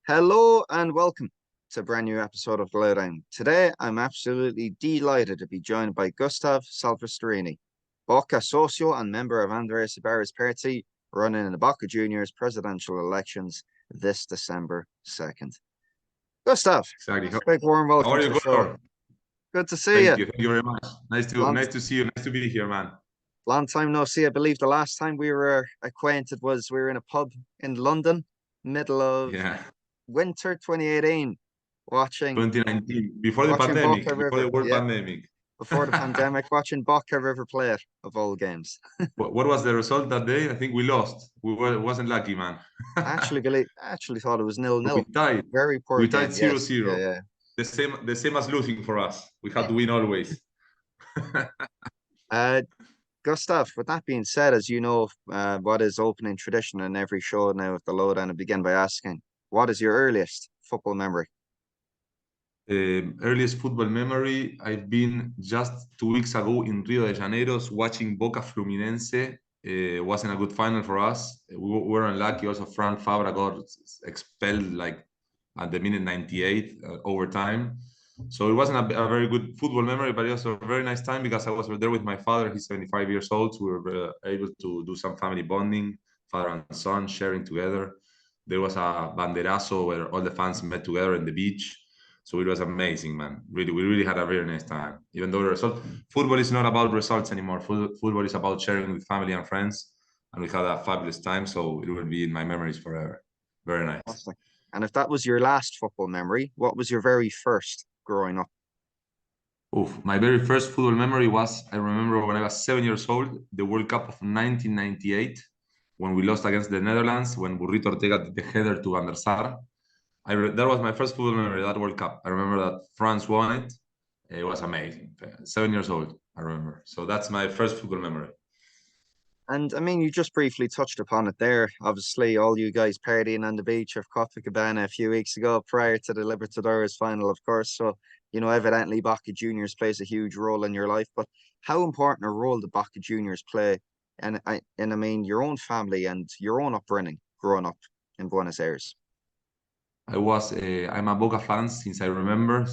Hello and welcome to a brand new episode of Lowdown. Today, I'm absolutely delighted to be joined by Gustav Salvestrini, Boca Socio and member of Andres Ibarra's party, running in the Boca Juniors presidential elections this December 2nd. Gustav, Exactly. big warm How welcome are to you, the show. Connor? Good to see you. Thank you very much. Long, Nice to see you. Nice to be here, man. long time no see. I believe the last time we were acquainted was we were in a pub in London, middle of Yeah, winter 2018, watching 2019, watching Boca before River. the world Yeah, pandemic. before the pandemic, watching Boca River play it, of all games. What was the result that day? I think we lost. Wasn't lucky, man. I actually thought it was 0-0. We tied. Very poor We tied game. zero Yes, yeah, zero. yeah. The same as losing for us. We had to win always. Uh, Gustav, with that being said, as you know, what is opening tradition in every show now of the Lowdown, I begin by asking, what is your earliest football memory? Earliest football memory, I've been just 2 weeks ago in Rio de Janeiro watching Boca Fluminense. Wasn't a good final for us. We were unlucky. Also, Frank Fabra got expelled like at the minute 98 overtime. So it wasn't a very good football memory, but it was a very nice time because I was there with my father. He's 75 years old. So we were able to do some family bonding, father and son sharing together. There was a banderazo where all the fans met together in the beach. So it was amazing, man. Really, we really had a very nice time. Even though the result, football is not about results anymore. Football is about sharing with family and friends, and we had a fabulous time. So it will be in my memories forever. Very nice. Fantastic. And if that was your last football memory, what was your very first growing up? Oof, my very first football memory was I remember when I was 7 years old, the World Cup of 1998, when we lost against the Netherlands, when Burrito Ortega did the header to Van der Sar. That was my first football memory, that World Cup. I remember that France won it. It was amazing. 7 years old, I remember. So that's my first football memory. And I mean, you just briefly touched upon it there. Obviously, all you guys partying on the beach of Copacabana a few weeks ago prior to the Libertadores final, of course. So, evidently Boca Juniors plays a huge role in your life. But how important a role do Boca Juniors play? And I mean, your own family and your own upbringing growing up in Buenos Aires. I'm a Boca fan since I remember,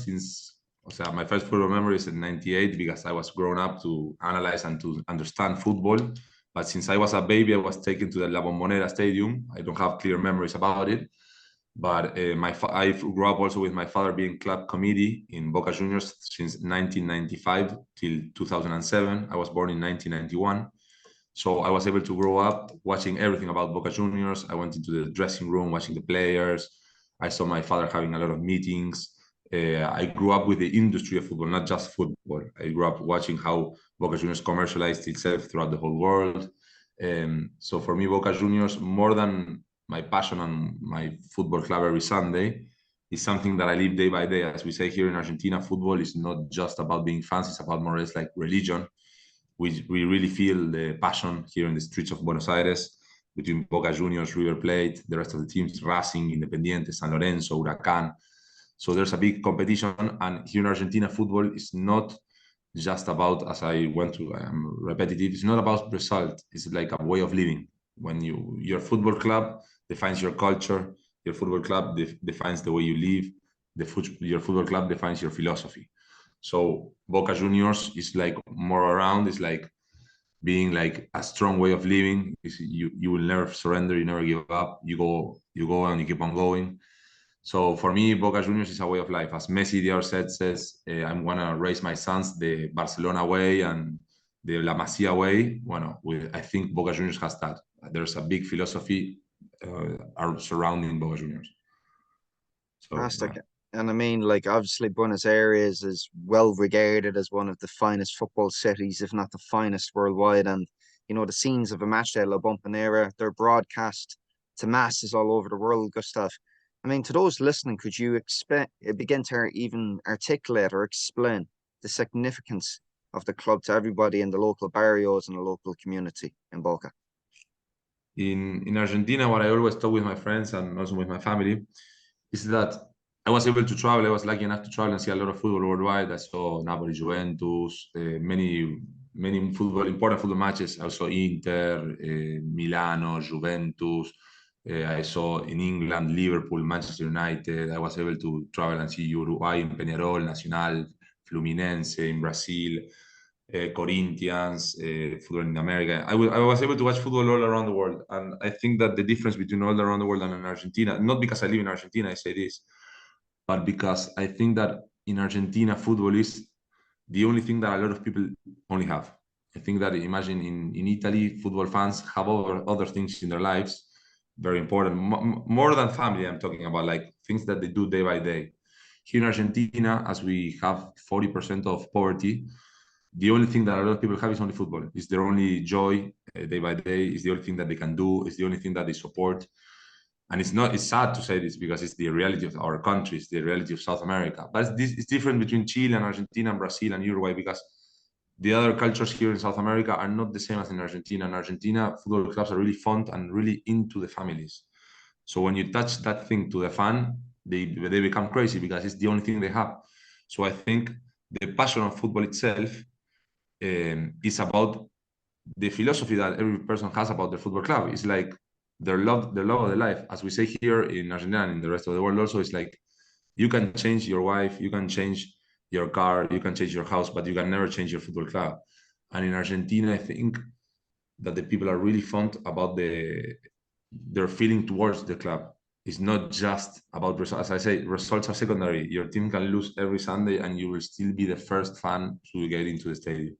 my first football memory is in 98 because I was grown up to analyze and to understand football. But since I was a baby, I was taken to the La Bombonera Stadium. I don't have clear memories about it. But I grew up also with my father being club committee in Boca Juniors since 1995 till 2007. I was born in 1991. So I was able to grow up watching everything about Boca Juniors. I went into the dressing room, watching the players. I saw my father having a lot of meetings. I grew up with the industry of football, not just football. I grew up watching how Boca Juniors commercialized itself throughout the whole world. So for me, Boca Juniors, more than my passion and my football club every Sunday, is something that I live day by day. As we say here in Argentina, football is not just about being fans, it's about more or less like religion. We really feel the passion here in the streets of Buenos Aires between Boca Juniors, River Plate, the rest of the teams, Racing, Independiente, San Lorenzo, Huracán. So there's a big competition, and here in Argentina, football is not just about, as I went to, repetitive. It's not about result. It's like a way of living. When your football club defines your culture, your football club defines the way you live. Your football club defines your philosophy. So Boca Juniors is like more around. It's like being like a strong way of living. You will never surrender. You never give up. You go and you keep on going. So for me, Boca Juniors is a way of life. As Messi the other says, I'm gonna raise my sons the Barcelona way and the La Masia way. Well, I think Boca Juniors has that. There's a big philosophy surrounding Boca Juniors. So Fantastic. yeah. And I mean, like, obviously, Buenos Aires is well regarded as one of the finest football cities, if not the finest worldwide. And, the scenes of a match day, La Bombonera, they're broadcast to masses all over the world, Gustav. I mean, to those listening, could you begin to even articulate or explain the significance of the club to everybody in the local barrios and the local community in Boca? In Argentina, what I always talk with my friends and also with my family is that I was able to travel. I was lucky enough to travel and see a lot of football worldwide. I saw Napoli, Juventus, many important football matches. Also Inter, Milano, Juventus, I saw in England, Liverpool, Manchester United. I was able to travel and see Uruguay in Peñarol, Nacional, Fluminense in Brazil, Corinthians, football in America. I was able to watch football all around the world. And I think that the difference between all around the world and in Argentina, not because I live in Argentina, I say this, but because I think that in Argentina, football is the only thing that a lot of people only have. I think that imagine in Italy, football fans have other things in their lives, very important, more than family. I'm talking about like things that they do day by day. Here in Argentina, as we have 40% of poverty, the only thing that a lot of people have is only football. It's their only joy day by day. It's the only thing that they can do. It's the only thing that they support. And it's sad to say this because it's the reality of our country, it's the reality of South America. But it's different between Chile and Argentina and Brazil and Uruguay because the other cultures here in South America are not the same as in Argentina. In Argentina, football clubs are really fond and really into the families. So when you touch that thing to the fan, they become crazy because it's the only thing they have. So I think the passion of football itself is about the philosophy that every person has about their football club. It's like their love of the life. As we say here in Argentina and in the rest of the world also, it's like you can change your wife, you can change your car, you can change your house, but you can never change your football club. And in Argentina, I think that the people are really fond about their feeling towards the club. It's not just about results. As I say, results are secondary. Your team can lose every Sunday and you will still be the first fan to get into the stadium.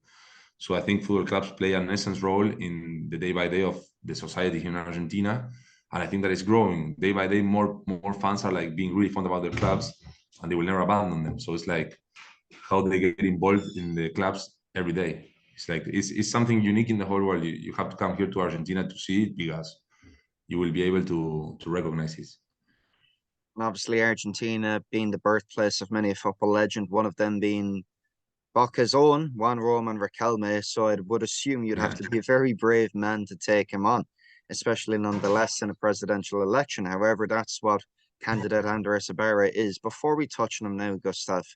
So I think football clubs play an essence role in the day by day of the society here in Argentina. And I think that it's growing day by day. More fans are like being really fond about their clubs and they will never abandon them. So it's like how they get involved in the clubs every day. It's like it's something unique in the whole world. You have to come here to Argentina to see it because you will be able to recognize it. And obviously, Argentina being the birthplace of many a football legend, one of them being Boca's own Juan Roman Riquelme. So I would assume you'd have Yeah. to be a very brave man to take him on, especially nonetheless in a presidential election. However, that's what candidate Andres Ibarra is. Before we touch on him now, Gustav,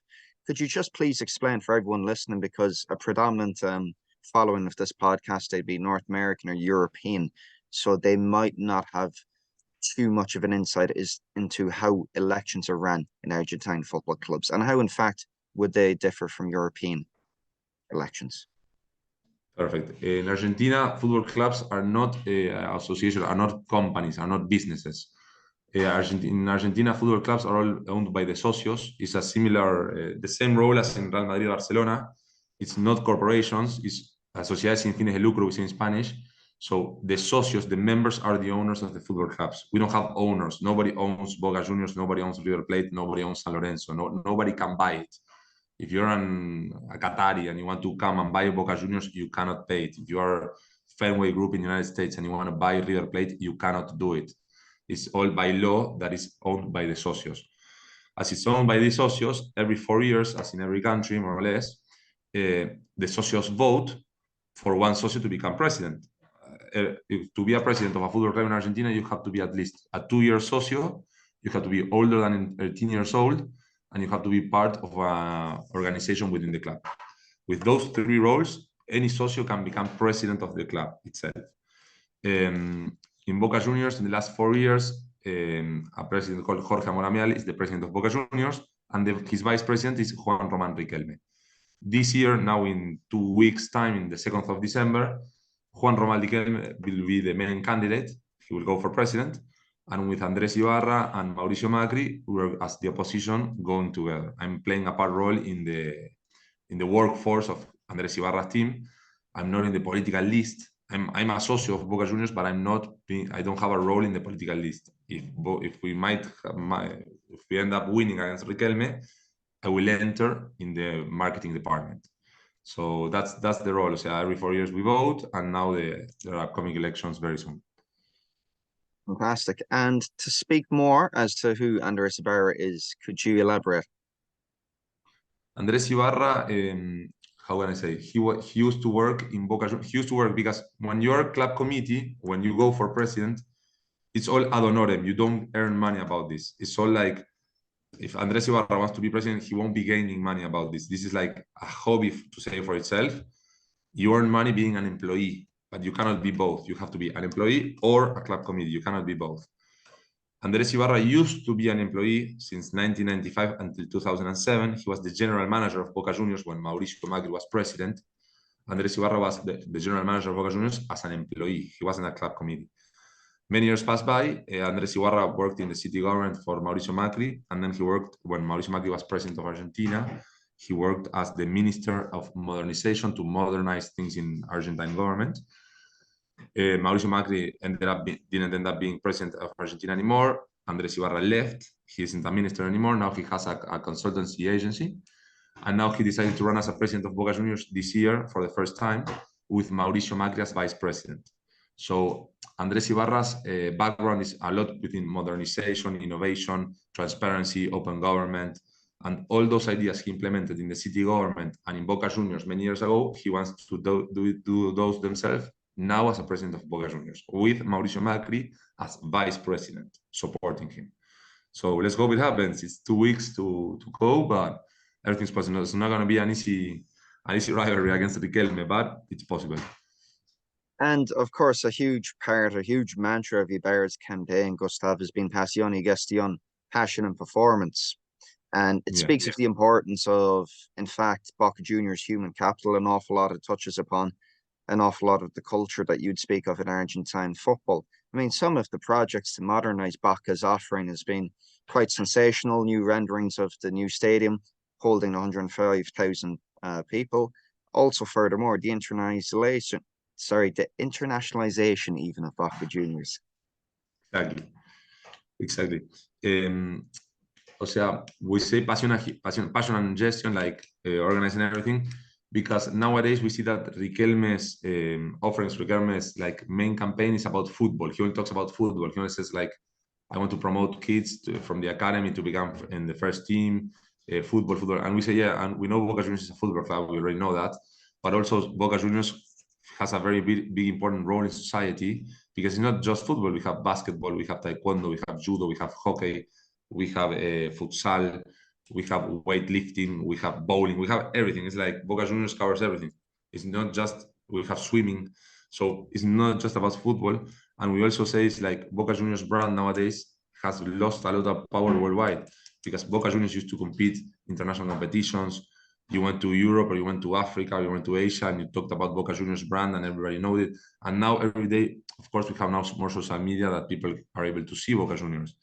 could you just please explain for everyone listening, because a predominant following of this podcast, they'd be North American or European, so they might not have too much of an insight is into how elections are ran in Argentine football clubs and how, in fact, would they differ from European elections. Perfect. In Argentina, football clubs are not associations, are not companies, are not businesses. In Argentina, football clubs are all owned by the socios. It's a similar, the same role as in Real Madrid, Barcelona. It's not corporations. It's sociedades sin fines de lucro, we say in Spanish. So the socios, the members, are the owners of the football clubs. We don't have owners. Nobody owns Boca Juniors. Nobody owns River Plate. Nobody owns San Lorenzo. Nobody can buy it. If you're a Qatari and you want to come and buy Boca Juniors, you cannot pay it. If you are Fenway Group in the United States and you want to buy River Plate, you cannot do it. It's all by law that is owned by the socios. As it's owned by the socios, every 4 years, as in every country, more or less, the socios vote for one socio to become president. To be a president of a football club in Argentina, you have to be at least a 2-year socio, you have to be older than 18 years old, and you have to be part of an organization within the club. With those 3 roles, any socio can become president of the club itself. In Boca Juniors, in the last 4 years, a president called Jorge Moramial is the president of Boca Juniors, and his vice president is Juan Roman Riquelme. This year, now in 2 weeks' time, in the 2nd of December, Juan Roman Riquelme will be the main candidate. He will go for president. And with Andres Ibarra and Mauricio Macri, we're as the opposition going together. I'm playing a part role in the workforce of Andres Ibarra's team. I'm not in the political list. I'm a socio of Boca Juniors, but I don't have a role in the political list. If we end up winning against Riquelme, I will enter in the marketing department. So that's the role. So every 4 years we vote, and now there are upcoming elections very soon. Fantastic. And to speak more as to who Andres Ibarra is, could you elaborate? Andres Ibarra, how can I say? He used to work in Boca Juniors. He used to work because when you're club committee, when you go for president, it's all ad honorem. You don't earn money about this. It's all like, if Andres Ibarra wants to be president, he won't be gaining money about this. This is like a hobby to say for itself. You earn money being an employee, but you cannot be both. You have to be an employee or a club committee. You cannot be both. Andres Ibarra used to be an employee since 1995 until 2007. He was the general manager of Boca Juniors when Mauricio Macri was president. Andres Ibarra was the general manager of Boca Juniors as an employee. He wasn't a club committee. Many years passed by. Andres Ibarra worked in the city government for Mauricio Macri, and then he worked when Mauricio Macri was president of Argentina. He worked as the Minister of Modernization to modernize things in Argentine government. Mauricio Macri didn't end up being president of Argentina anymore. Andres Ibarra left. He isn't a minister anymore. Now he has a consultancy agency. And now he decided to run as a president of Boca Juniors this year for the first time with Mauricio Macri as vice president. So Andres Ibarra's background is a lot within modernization, innovation, transparency, open government, and all those ideas he implemented in the city government and in Boca Juniors many years ago. He wants to do those themselves now as a president of Boca Juniors with Mauricio Macri as vice president supporting him. So let's hope it happens. It's 2 weeks to go, but everything's possible. It's not going to be an easy rivalry against Riquelme, but it's possible. And of course, a huge mantra of Ibarra's campaign, Gustav, has been Pasión y Gestion, passion and performance. And it speaks of the importance of, in fact, Boca Juniors human capital. An awful lot it touches upon an awful lot of the culture that you'd speak of in Argentine football. I mean, some of the projects to modernize Boca's offering has been quite sensational. New renderings of the new stadium holding 105,000 people. Also, furthermore, the internationalization even of Boca Juniors. Exactly. O sea, we say passion and gestion, like organizing everything, because nowadays we see that Riquelme's Riquelme's like main campaign is about football. He only talks about football. He only says like, I want to promote kids from the academy to become in the first team, football. And we say, yeah, and we know Boca Juniors is a football club. We already know that. But also Boca Juniors has a very big important role in society, because it's not just football. We have basketball, we have taekwondo, we have judo, we have hockey, we have futsal, we have weightlifting, we have bowling, we have everything. It's like Boca Juniors covers everything. It's not just, we have swimming. So it's not just about football. And we also say it's like Boca Juniors brand nowadays has lost a lot of power worldwide, because Boca Juniors used to compete international competitions. You went to Europe or you went to Africa or you went to Asia and you talked about Boca Juniors brand and everybody knows it. And now every day, of course, we have now more social media that people are able to see Boca Juniors.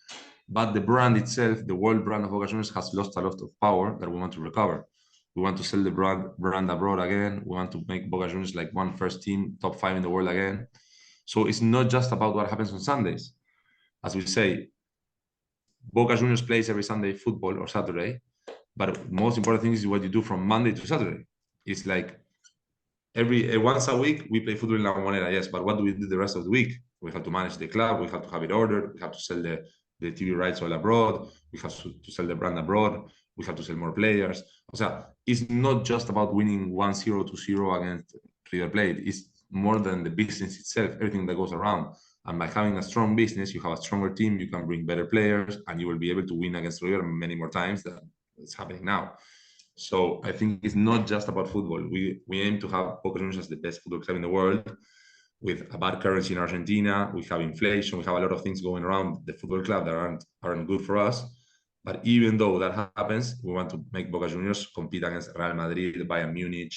But the brand itself, the world brand of Boca Juniors, has lost a lot of power that we want to recover. We want to sell the brand abroad again. We want to make Boca Juniors like one first team, top 5 in the world again. So it's not just about what happens on Sundays. As we say, Boca Juniors plays every Sunday football or Saturday, but most important thing is what you do from Monday to Saturday. It's like once a week we play football in La Bombonera, yes, but what do we do the rest of the week? We have to manage the club, we have to have it ordered, we have to sell the TV rights all abroad, we have to sell the brand abroad, we have to sell more players. O sea, it's not just about winning 1-0, 2-0 against River Plate. It's more than the business itself, everything that goes around. And by having a strong business, you have a stronger team, you can bring better players, and you will be able to win against River many more times than it's happening now. So I think it's not just about football. We aim to have Boca Juniors as the best football club in the world, with a bad currency in Argentina. We have inflation. We have a lot of things going around the football club that aren't good for us. But even though that happens, we want to make Boca Juniors compete against Real Madrid, Bayern Munich,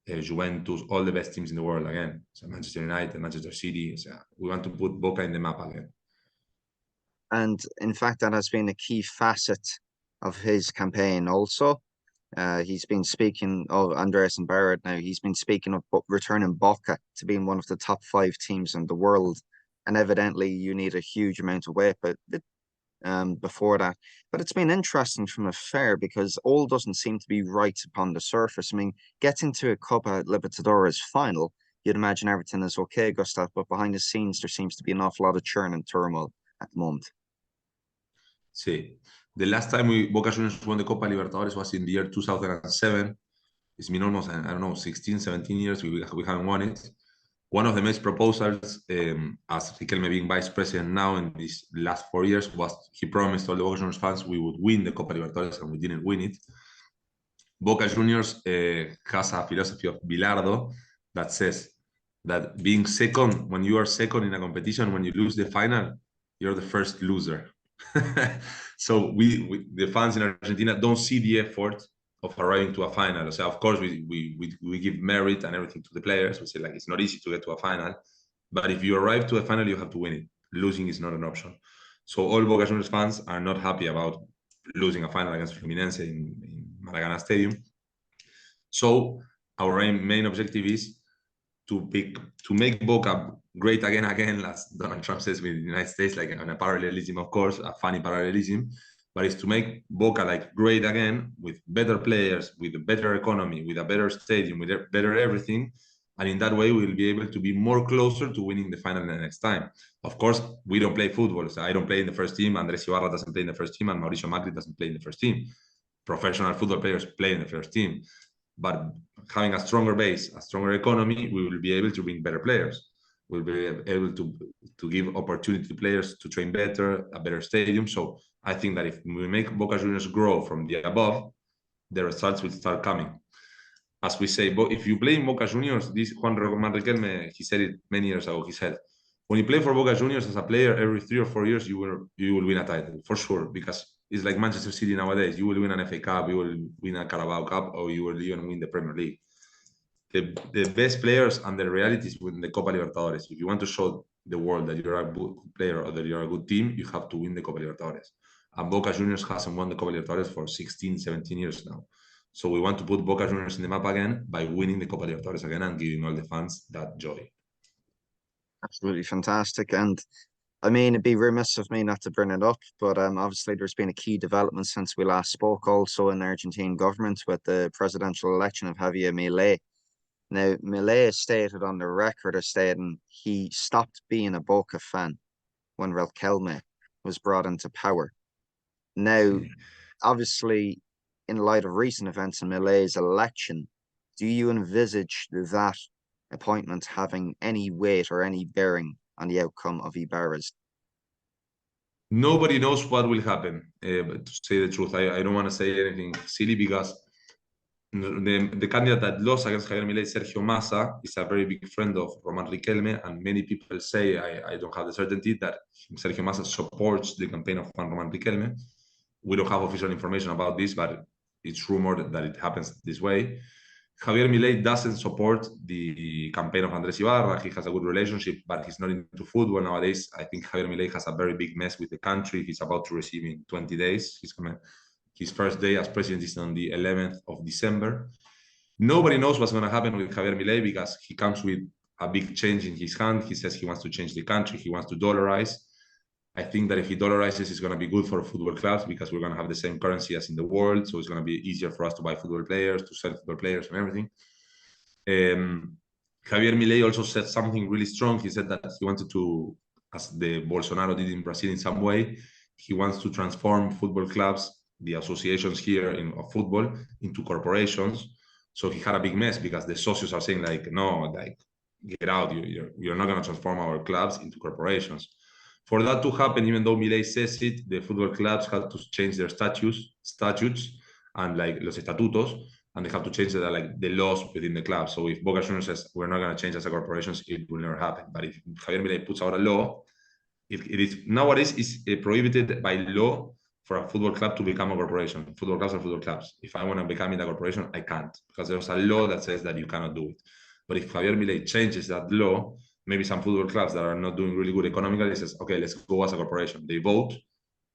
Juventus, all the best teams in the world again. So Manchester United, Manchester City. So we want to put Boca in the map again. And in fact, that has been a key facet of his campaign also. He's been speaking of Andres Ibarra now. He's been speaking of returning Boca to being one of the top 5 teams in the world. And evidently you need a huge amount of weight before that. But it's been interesting from afar, because all doesn't seem to be right upon the surface. I mean, getting to a Copa Libertadores final, you'd imagine everything is okay, Gustav, but behind the scenes there seems to be an awful lot of churn and turmoil at the moment. Sí. The last time Boca Juniors won the Copa Libertadores was in the year 2007. It's been almost, I don't know, 16, 17 years we haven't won it. One of the best proposals, as Riquelme being vice president now in these last 4 years, was he promised all the Boca Juniors fans we would win the Copa Libertadores, and we didn't win it. Boca Juniors has a philosophy of Bilardo that says that being second, when you are second in a competition, when you lose the final, you're the first loser. So the fans in Argentina don't see the effort of arriving to a final. So of course we give merit and everything to the players. We say like it's not easy to get to a final, but if you arrive to a final, you have to win it. Losing is not an option. So all Boca Juniors fans are not happy about losing a final against Fluminense in Maracana Stadium. So our main objective is to make Boca great again, as Donald Trump says with the United States, like on a parallelism, of course, a funny parallelism, but it's to make Boca like great again with better players, with a better economy, with a better stadium, with better everything. And in that way, we'll be able to be more closer to winning the final the next time. Of course, we don't play football. So I don't play in the first team. Andres Ibarra doesn't play in the first team, and Mauricio Macri doesn't play in the first team. Professional football players play in the first team. But having a stronger base, a stronger economy, we will be able to bring better players. We'll be able to give opportunity to players to train better, a better stadium. So I think that if we make Boca Juniors grow from the above, the results will start coming. As we say, if you play in Boca Juniors, this Juan Roman Riquelme, he said it many years ago. He said, when you play for Boca Juniors as a player, every 3 or 4 years, you will win a title for sure, because it's like Manchester City nowadays. You will win an FA Cup, you will win a Carabao Cup, or you will even win the Premier League. The best players and the reality is win the Copa Libertadores. If you want to show the world that you're a good player or that you're a good team, you have to win the Copa Libertadores. And Boca Juniors hasn't won the Copa Libertadores for 16, 17 years now. So we want to put Boca Juniors in the map again by winning the Copa Libertadores again and giving all the fans that joy. Absolutely fantastic. And I mean, it'd be remiss of me not to bring it up, but obviously there's been a key development since we last spoke, also in the Argentine government with the presidential election of Javier Milei. Now, Milei has stated on the record as stating he stopped being a Boca fan when Riquelme was brought into power. Now, obviously, in light of recent events in Milei's election, do you envisage that appointment having any weight or any bearing on the outcome of Ibarra's? Nobody knows what will happen. But to say the truth, I don't want to say anything silly, because the candidate that lost against Javier Milei, Sergio Massa, is a very big friend of Roman Riquelme, and many people say, I don't have the certainty, that Sergio Massa supports the campaign of Juan Roman Riquelme. We don't have official information about this, but it's rumored that it happens this way. Javier Milei doesn't support the campaign of Andres Ibarra. He has a good relationship, but he's not into football nowadays. I think Javier Milei has a very big mess with the country. He's about to receive in 20 days. His first day as president is on the 11th of December. Nobody knows what's going to happen with Javier Milei, because he comes with a big change in his hand. He says he wants to change the country. He wants to dollarize. I think that if he dollarizes, it's going to be good for football clubs, because we're going to have the same currency as in the world. So it's going to be easier for us to buy football players, to sell football players and everything. Javier Milei also said something really strong. He said that he wanted to, as the Bolsonaro did in Brazil in some way, he wants to transform football clubs, the associations here of football, into corporations. So he had a big mess, because the socios are saying like, no, like, get out. You're not going to transform our clubs into corporations. For that to happen, even though Milei says it, the football clubs have to change their statutes and like los estatutos, and they have to change the laws within the club. So if Boca Juniors says we're not going to change as a corporation, it will never happen. But if Javier Milei puts out a law, it is nowadays is prohibited by law for a football club to become a corporation. Football clubs are football clubs. If I want to become in a corporation, I can't, because there's a law that says that you cannot do it. But if Javier Milei changes that law, maybe some football clubs that are not doing really good economically says, okay, let's go as a corporation. They vote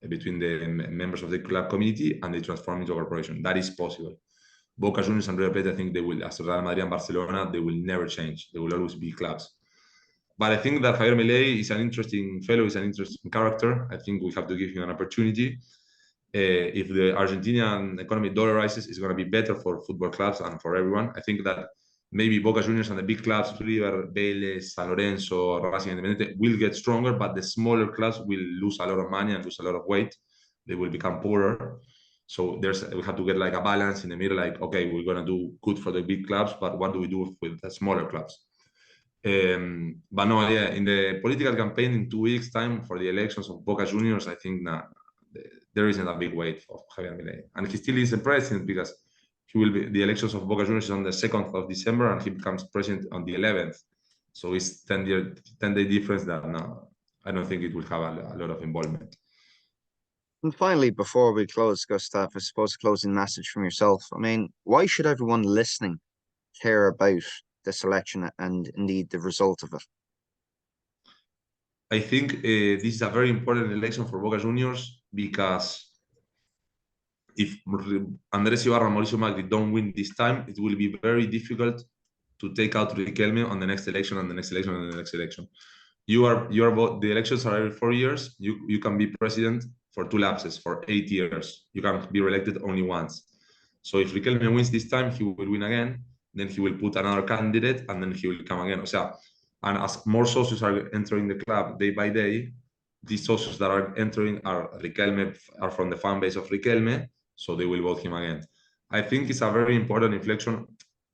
between the members of the club community and they transform into a corporation. That is possible. Boca Juniors and River Plate, I think they will, as Real Madrid and Barcelona, they will never change. They will always be clubs. But I think that Javier Milei is an interesting fellow, is an interesting character. I think we have to give him an opportunity. If the Argentinian economy dollarizes, it's going to be better for football clubs and for everyone. I think that maybe Boca Juniors and the big clubs, River, Vélez, San Lorenzo, Racing Independiente, will get stronger, but the smaller clubs will lose a lot of money and lose a lot of weight. They will become poorer. So we have to get like a balance in the middle, like, okay, we're going to do good for the big clubs, but what do we do with the smaller clubs? But no, yeah, in the political campaign in 2 weeks' time for the elections of Boca Juniors, I think that there isn't a big weight for Javier Milei. And he still is the president, because he will be, the elections of Boca Juniors on the 2nd of December, and he becomes president on the 11th. So it's 10-day difference that now I don't think it will have a lot of involvement. And finally, before we close, Gustav, I suppose a closing message from yourself. I mean, why should everyone listening care about this election and indeed the result of it? I think this is a very important election for Boca Juniors because if Andres Ibarra and Mauricio Macri don't win this time, it will be very difficult to take out Riquelme on the next election and the next election and the next election. You are both, the elections are every 4 years. You can be president for 2 lapses for 8 years. You can be reelected only once. So if Riquelme wins this time, he will win again. Then he will put another candidate, and then he will come again. O sea, and as more socios are entering the club day by day, these socios that are entering are Riquelme, are from the fan base of Riquelme, so they will vote him again. I think it's a very important inflection.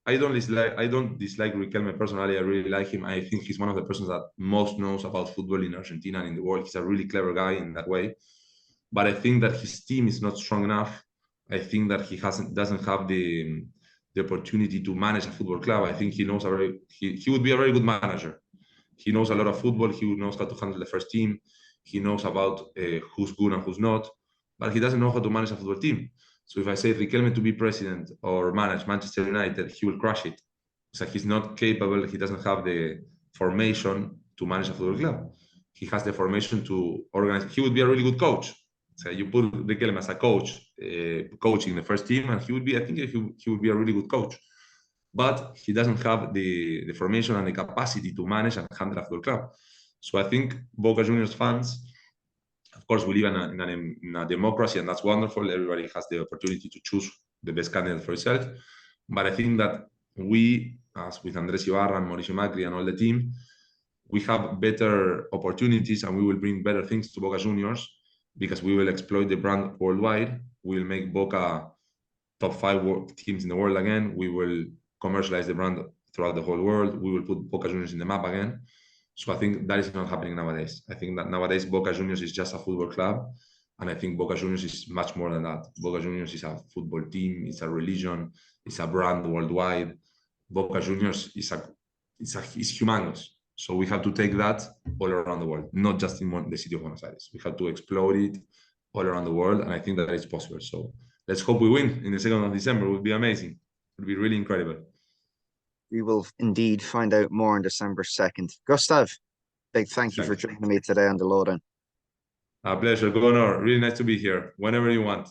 I don't dislike Riquelme personally. I really like him. I think he's one of the persons that most knows about football in Argentina and in the world. He's a really clever guy in that way. But I think that his team is not strong enough. I think that he doesn't have the opportunity to manage a football club. I think he knows he would be a very good manager. He knows a lot of football. He knows how to handle the first team. He knows about who's good and who's not, but he doesn't know how to manage a football team. So if I say Riquelme to be president or manage Manchester United, he will crush it. So he's not capable. He doesn't have the formation to manage a football club. He has the formation to organize. He would be a really good coach. So you put Riquelme as a coach, coaching the first team, and I think he would be a really good coach. But he doesn't have the formation and the capacity to manage and handle a football club. So I think Boca Juniors fans, of course, we live in a democracy, and that's wonderful. Everybody has the opportunity to choose the best candidate for itself. But I think that we, as with Andres Ibarra and Mauricio Macri and all the team, we have better opportunities and we will bring better things to Boca Juniors because we will exploit the brand worldwide. We will make Boca top 5 teams in the world again. We will commercialize the brand throughout the whole world. We will put Boca Juniors in the map again. So I think that is not happening nowadays. I think that nowadays Boca Juniors is just a football club. And I think Boca Juniors is much more than that. Boca Juniors is a football team, it's a religion, it's a brand worldwide. Boca Juniors is humongous. So we have to take that all around the world, not just in the city of Buenos Aires. We have to explore it all around the world, and I think that it's possible. So let's hope we win in the 2nd of December. It would be amazing. It would be really incredible. We will indeed find out more on December 2nd. Gustav, big thank you for joining me today on the Lowdown. A pleasure, Gunnar. Really nice to be here. Whenever you want.